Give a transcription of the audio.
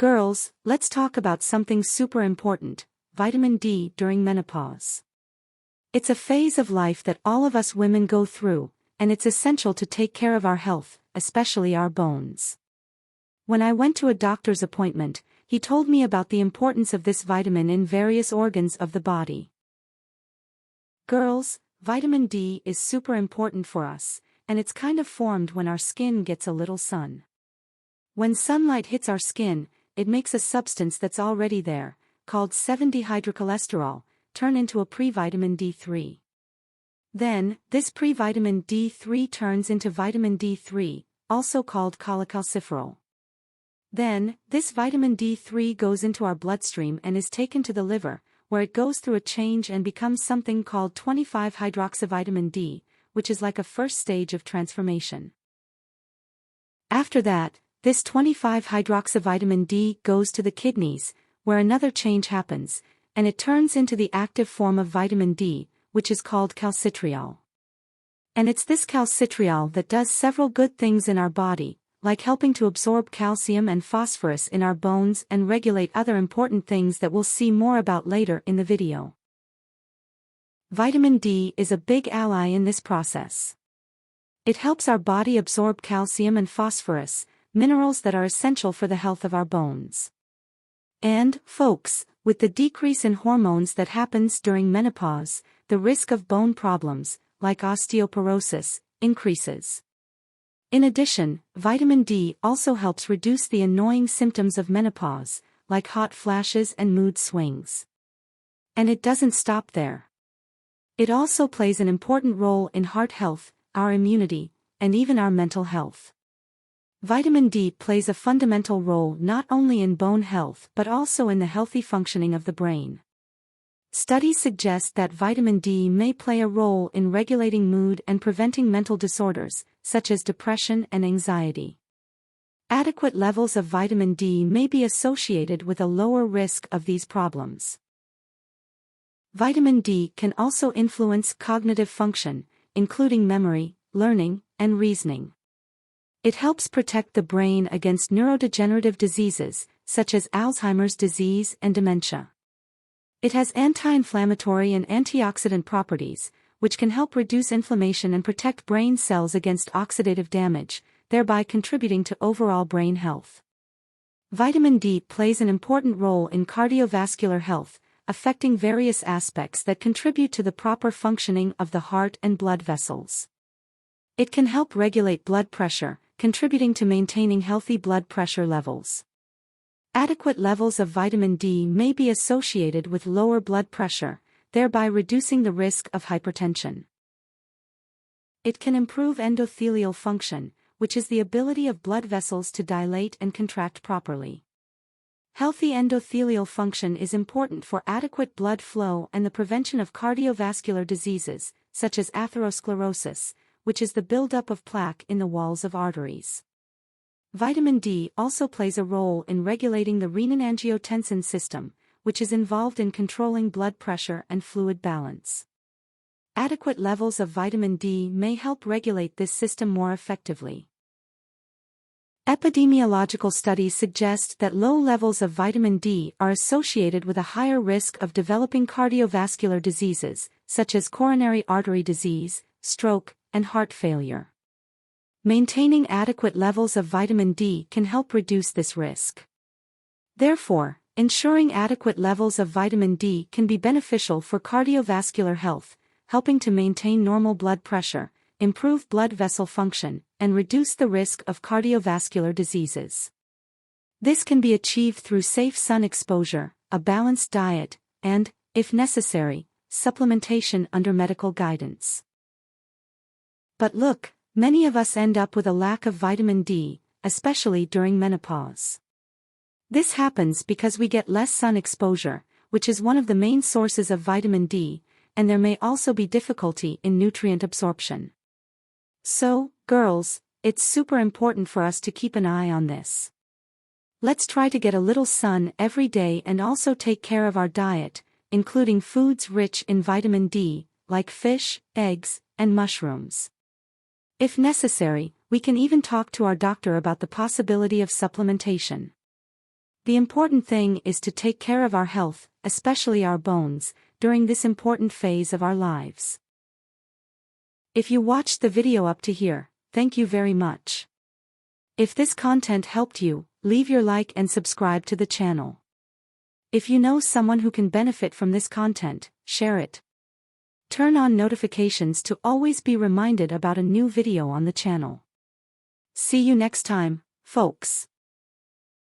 Girls, let's talk about something super important: vitamin D during menopause. It's a phase of life that all of us women go through, and it's essential to take care of our health, especially our bones. When I went to a doctor's appointment, he told me about the importance of this vitamin in various organs of the body. Girls, vitamin D is super important for us, and it's kind of formed when our skin gets a little sun. When sunlight hits our skin, it makes a substance that's already there, called 7-dehydrocholesterol, turn into a pre-vitamin D3. Then, this pre-vitamin D3 turns into vitamin D3, also called cholecalciferol. Then, this vitamin D3 goes into our bloodstream and is taken to the liver, where it goes through a change and becomes something called 25-hydroxyvitamin D, which is like a first stage of transformation. After that, this 25-hydroxyvitamin D goes to the kidneys, where another change happens, and it turns into the active form of vitamin D, which is called calcitriol. And it's this calcitriol that does several good things in our body, like helping to absorb calcium and phosphorus in our bones and regulate other important things that we'll see more about later in the video. Vitamin D is a big ally in this process. It helps our body absorb calcium and phosphorus, minerals that are essential for the health of our bones. And, folks, with the decrease in hormones that happens during menopause, the risk of bone problems, like osteoporosis, increases. In addition, vitamin D also helps reduce the annoying symptoms of menopause, like hot flashes and mood swings. And it doesn't stop there. It also plays an important role in heart health, our immunity, and even our mental health. Vitamin D plays a fundamental role not only in bone health but also in the healthy functioning of the brain. Studies suggest that vitamin D may play a role in regulating mood and preventing mental disorders, such as depression and anxiety. Adequate levels of vitamin D may be associated with a lower risk of these problems. Vitamin D can also influence cognitive function, including memory, learning, and reasoning. It helps protect the brain against neurodegenerative diseases, such as Alzheimer's disease and dementia. It has anti-inflammatory and antioxidant properties, which can help reduce inflammation and protect brain cells against oxidative damage, thereby contributing to overall brain health. Vitamin D plays an important role in cardiovascular health, affecting various aspects that contribute to the proper functioning of the heart and blood vessels. It can help regulate blood pressure, contributing to maintaining healthy blood pressure levels. Adequate levels of vitamin D may be associated with lower blood pressure, thereby reducing the risk of hypertension. It can improve endothelial function, which is the ability of blood vessels to dilate and contract properly. Healthy endothelial function is important for adequate blood flow and the prevention of cardiovascular diseases, such as atherosclerosis, which is the buildup of plaque in the walls of arteries. Vitamin D also plays a role in regulating the renin-angiotensin system, which is involved in controlling blood pressure and fluid balance. Adequate levels of vitamin D may help regulate this system more effectively. Epidemiological studies suggest that low levels of vitamin D are associated with a higher risk of developing cardiovascular diseases, such as coronary artery disease, stroke, and heart failure. Maintaining adequate levels of vitamin D can help reduce this risk. Therefore, ensuring adequate levels of vitamin D can be beneficial for cardiovascular health, helping to maintain normal blood pressure, improve blood vessel function, and reduce the risk of cardiovascular diseases. This can be achieved through safe sun exposure, a balanced diet, and, if necessary, supplementation under medical guidance. But look, many of us end up with a lack of vitamin D, especially during menopause. This happens because we get less sun exposure, which is one of the main sources of vitamin D, and there may also be difficulty in nutrient absorption. So, girls, it's super important for us to keep an eye on this. Let's try to get a little sun every day and also take care of our diet, including foods rich in vitamin D, like fish, eggs, and mushrooms. If necessary, we can even talk to our doctor about the possibility of supplementation. The important thing is to take care of our health, especially our bones, during this important phase of our lives. If you watched the video up to here, thank you very much. If this content helped you, leave your like and subscribe to the channel. If you know someone who can benefit from this content, share it. Turn on notifications to always be reminded about a new video on the channel. See you next time, folks.